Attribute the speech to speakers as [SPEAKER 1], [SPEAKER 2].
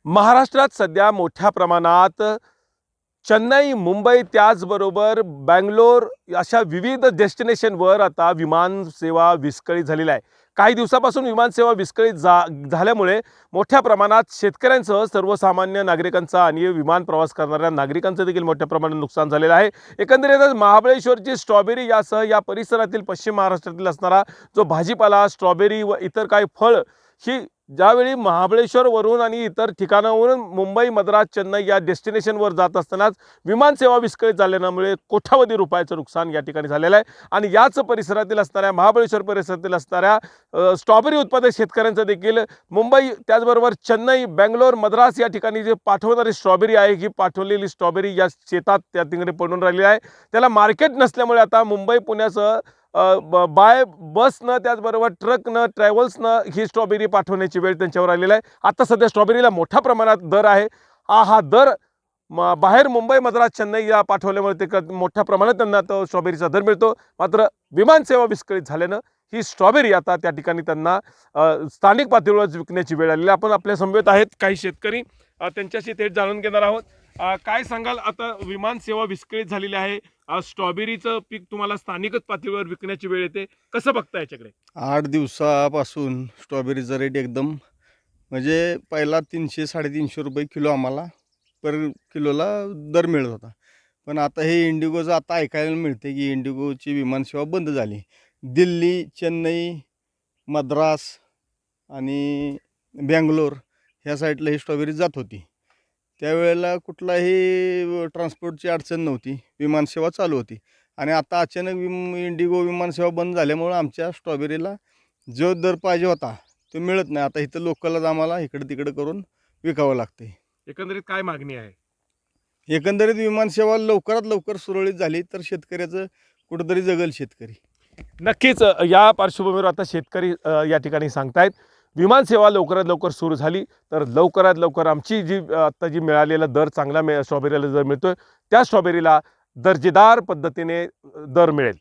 [SPEAKER 1] महाराष्ट्रात सध्या मोठ्या प्रमाणात चेन्नई, मुंबई त्याचबरोबर बंगलोर अशा विविध डेस्टिनेशनवर आता विमान सेवा विस्कळीत झालेली आहे. काही दिवसापासून विमान सेवा विस्कळीत झाल्यामुळे मोठ्या प्रमाणात शेतकऱ्यांसह सर्वसामान्य नागरिकांचा आणि विमान प्रवास करणाऱ्या नागरिकांचं देखील मोठ्या प्रमाणात नुकसान झालेलं आहे. एकंदरीतच महाबळेश्वरची स्ट्रॉबेरी यासह या परिसरातील पश्चिम महाराष्ट्रातील असणारा जो भाजीपाला, स्ट्रॉबेरी व इतर काही फळ ही ज्यावेळी महाबळेश्वरवरून आणि इतर ठिकाणावरून मुंबई, मद्रास, चेन्नई या डेस्टिनेशनवर जात असतानाच विमानसेवा विस्कळीत झाल्यामुळे कोट्यावधी रुपयाचं नुकसान या ठिकाणी झालेलं आहे. आणि याच परिसरातील असणाऱ्या महाबळेश्वर परिसरातील असणाऱ्या स्ट्रॉबेरी उत्पादक शेतकऱ्यांचं देखील मुंबई त्याचबरोबर चेन्नई, बेंगलोर, मद्रास या ठिकाणी जे पाठवणारी स्ट्रॉबेरी आहे ही पाठवलेली स्ट्रॉबेरी या शेतात त्या ठिकाणी पडून राहिली आहे. त्याला मार्केट नसल्यामुळे आता मुंबई, पुण्यासह बाय बसनं त्याचबरोबर ट्रकनं, ट्रॅव्हल्सनं ही स्ट्रॉबेरी पाठवण्याची वेळ त्यांच्यावर आलेला आहे. आता सध्या स्ट्रॉबेरीला मोठ्या प्रमाणात दर आहे. हा दर बाहेर मुंबई, मद्रास, चेन्नई या पाठवल्यामुळे ते मोठ्या प्रमाणात त्यांना तो स्ट्रॉबेरीचा दर मिळतो. मात्र विमानसेवा विस्कळीत झाल्यानं ही स्ट्रॉबेरी आता त्या ठिकाणी त्यांना स्थानिक पातळीवर विकण्याची वेळ आलेली आहे. आपण आपल्या समवेत आहेत काही शेतकरी, त्यांच्याशी थेट जाणून घेणार आहोत. काय सांगाल, आता विमान सेवा विस्कळीत झालेली आहे, स्ट्रॉबेरीचं पीक तुम्हाला स्थानिकच पातळीवर विकण्याची वेळ येते, कसं बघता याच्याकडे?
[SPEAKER 2] 8 दिवसापासून स्ट्रॉबेरीचा रेट एकदम म्हणजे पहिला 300-350 रुपये किलो आम्हाला पर किलोला दर मिळत होता. पण आता हे इंडिगोचं आता ऐकायला मिळते की इंडिगोची विमानसेवा बंद झाली. दिल्ली, चेन्नई, मद्रास आणि बंगलोर ह्या साईडला ही स्ट्रॉबेरी जात होती. त्यावेळेला कुठलाही ट्रान्सपोर्टची अडचण नव्हती, विमानसेवा चालू होती. आणि आता अचानक इंडिगो विमानसेवा बंद झाल्यामुळं आमच्या स्ट्रॉबेरीला जो दर पाहिजे होता तो मिळत नाही. आता इथं लोकलच आम्हाला इकडं तिकडं करून विकावं लागते.
[SPEAKER 1] एकंदरीत काय मागणी आहे?
[SPEAKER 2] एकंदरीत विमानसेवा लवकरात लवकर सुरळीत झाली तर शेतकऱ्याचं कुठंतरी जगल शेतकरी.
[SPEAKER 1] नक्कीच या पार्श्वभूमीवर आता शेतकरी या ठिकाणी सांगतायत, विमानसेवा लवकरात लवकर सुरू झाली तर लवकरात लवकर आमची जी आता जी मिळालेला दर चांगला स्ट्रॉबेरीला दर मिळतोय त्या स्ट्रॉबेरीला दर्जेदार पद्धतीने दर मिळेल.